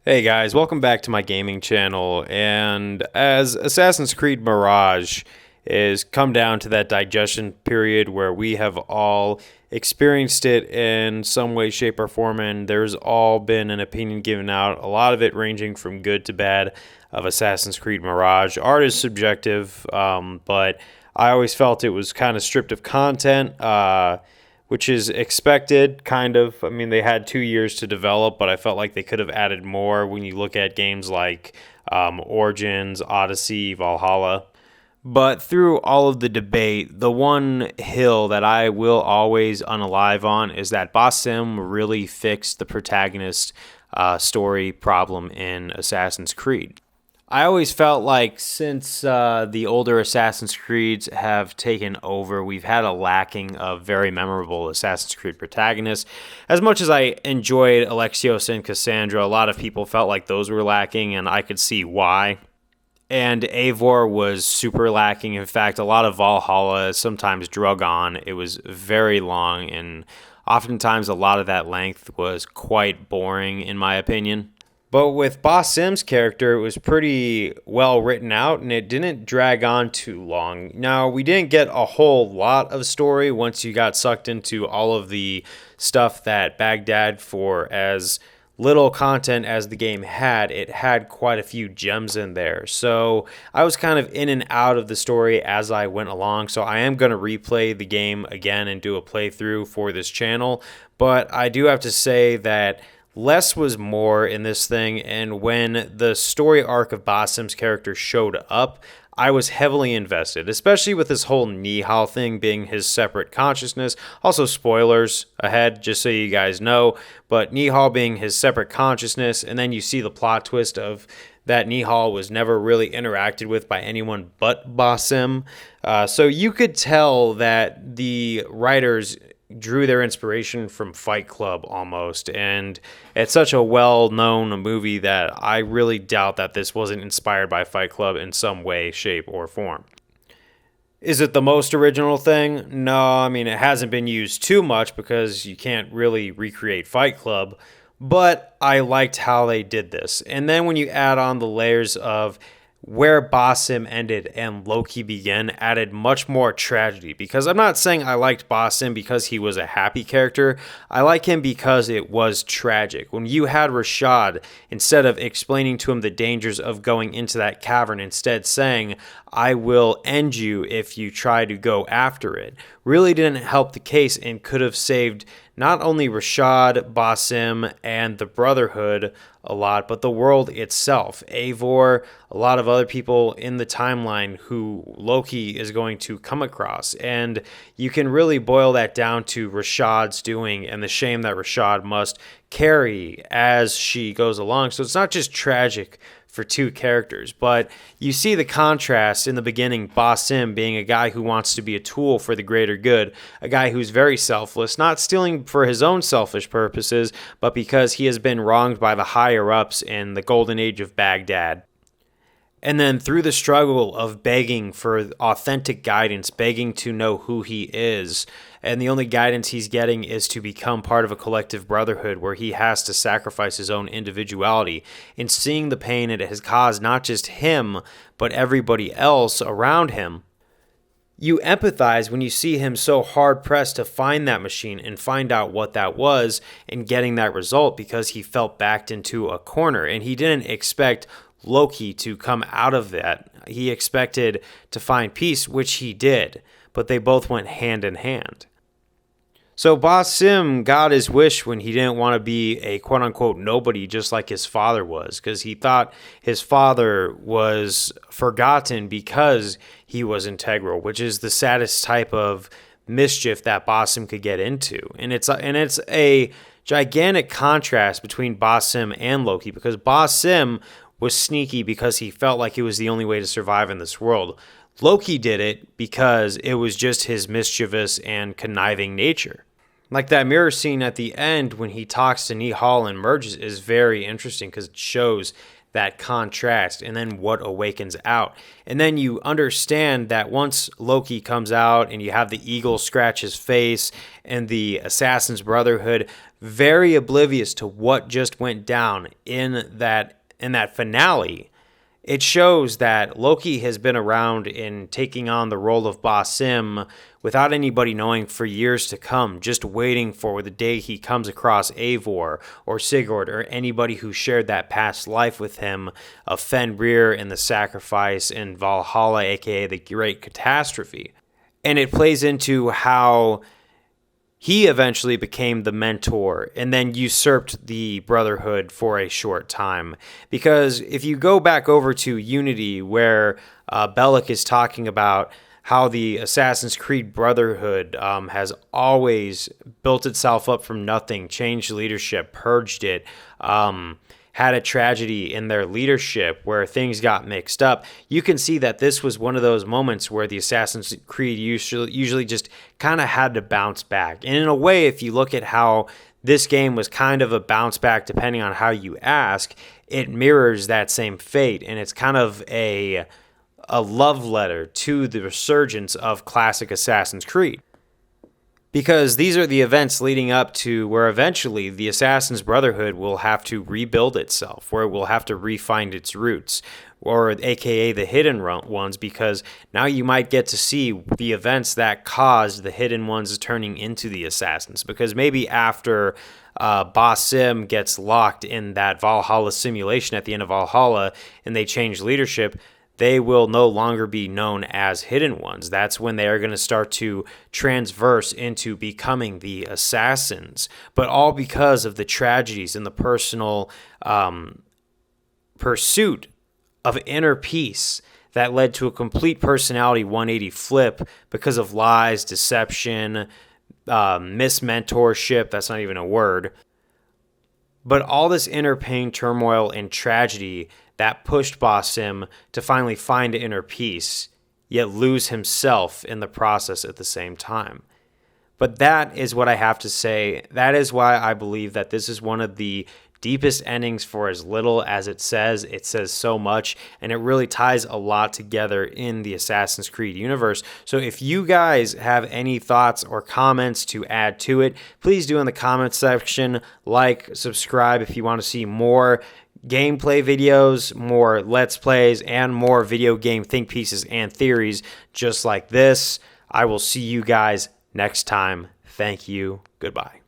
Hey guys, welcome back to my gaming channel. And as Assassin's Creed Mirage is come down to that digestion period where we have all experienced it in some way, shape, or form, and there's all been an opinion given out, a lot of it ranging from good to bad of Assassin's Creed Mirage. Art is subjective, but I always felt it was kind of stripped of content. Which is expected, kind of. I mean, they had 2 years to develop, but I felt like they could have added more when you look at games like Origins, Odyssey, Valhalla. But through all of the debate, the one hill that I will always unalive on is that Basim really fixed the protagonist story problem in Assassin's Creed. I always felt like since the older Assassin's Creeds have taken over, we've had a lacking of very memorable Assassin's Creed protagonists. As much as I enjoyed Alexios and Cassandra, a lot of people felt like those were lacking, and I could see why. And Eivor was super lacking. In fact, a lot of Valhalla sometimes drug on. It was very long, and oftentimes a lot of that length was quite boring, in my opinion. But with Basim's character, it was pretty well written out and it didn't drag on too long. Now, we didn't get a whole lot of story once you got sucked into all of the stuff that Baghdad, for as little content as the game had, it had quite a few gems in there. So I was kind of in and out of the story as I went along. So I am going to replay the game again and do a playthrough for this channel. But I do have to say that less was more in this thing, and when the story arc of Basim's character showed up, I was heavily invested, especially with this whole Nihal thing being his separate consciousness. Also, spoilers ahead, just so you guys know, but Nihal being his separate consciousness, and then you see the plot twist of that Nihal was never really interacted with by anyone but Basim. So you could tell that the writers drew their inspiration from Fight Club almost, and it's such a well-known movie that I really doubt that this wasn't inspired by Fight Club in some way, shape, or form. Is it the most original thing? No, I mean, it hasn't been used too much because you can't really recreate Fight Club, but I liked how they did this. And then when you add on the layers of where Basim ended and Loki began, added much more tragedy. Because I'm not saying I liked Basim because he was a happy character. I like him because it was tragic. When you had Rashad, instead of explaining to him the dangers of going into that cavern, instead saying, I will end you if you try to go after it, really didn't help the case and could have saved not only Rashad, Basim, and the Brotherhood a lot, but the world itself. Eivor, a lot of other people in the timeline who Loki is going to come across. And you can really boil that down to Rashad's doing and the shame that Rashad must carry as she goes along. So it's not just tragic for two characters, but you see the contrast in the beginning. Basim being a guy who wants to be a tool for the greater good, a guy who's very selfless, not stealing for his own selfish purposes, but because he has been wronged by the higher ups in the golden age of Baghdad. And then through the struggle of begging for authentic guidance, begging to know who he is, and the only guidance he's getting is to become part of a collective brotherhood where he has to sacrifice his own individuality, and seeing the pain it has caused not just him, but everybody else around him. You empathize when you see him so hard pressed to find that machine and find out what that was and getting that result because he felt backed into a corner and he didn't expect Loki to come out of that. He expected to find peace, which he did, but they both went hand in hand. So Basim got his wish when he didn't want to be a quote-unquote nobody just like his father was, because he thought his father was forgotten because he was integral, which is the saddest type of mischief that Basim could get into. And it's a gigantic contrast between Basim and Loki, because Basim was sneaky because he felt like it was the only way to survive in this world. Loki did it because it was just his mischievous and conniving nature. Like that mirror scene at the end when he talks to Nihal and merges is very interesting because it shows that contrast and then what awakens out. And then you understand that once Loki comes out and you have the eagle scratch his face and the Assassin's Brotherhood very oblivious to what just went down in that finale, it shows that Loki has been around in taking on the role of Basim without anybody knowing for years to come, just waiting for the day he comes across Eivor or Sigurd or anybody who shared that past life with him of Fenrir and the sacrifice in Valhalla, aka the Great Catastrophe. And it plays into how he eventually became the mentor and then usurped the Brotherhood for a short time. Because if you go back over to Unity, where Bellic is talking about how the Assassin's Creed Brotherhood has always built itself up from nothing, changed leadership, purged it, had a tragedy in their leadership where things got mixed up, you can see that this was one of those moments where the Assassin's Creed usually just kind of had to bounce back. And in a way, if you look at how this game was kind of a bounce back depending on how you ask, it mirrors that same fate. And it's kind of a love letter to the resurgence of classic Assassin's Creed. Because these are the events leading up to where eventually the Assassin's Brotherhood will have to rebuild itself, where it will have to re-find its roots, or aka the Hidden Ones, because now you might get to see the events that caused the Hidden Ones turning into the Assassins. Because maybe after Basim gets locked in that Valhalla simulation at the end of Valhalla and they change leadership, they will no longer be known as Hidden Ones. That's when they are going to start to transverse into becoming the Assassins. But all because of the tragedies and the personal pursuit of inner peace that led to a complete personality 180 flip because of lies, deception, mismentorship. That's not even a word. But all this inner pain, turmoil, and tragedy that pushed Basim to finally find inner peace, yet lose himself in the process at the same time. But that is what I have to say. That is why I believe that this is one of the deepest endings for as little as it says. It says so much, and it really ties a lot together in the Assassin's Creed universe. So if you guys have any thoughts or comments to add to it, please do in the comments section. Like, subscribe if you want to see more gameplay videos, more Let's Plays, and more video game think pieces and theories just like this. I will see you guys next time. Thank you. Goodbye.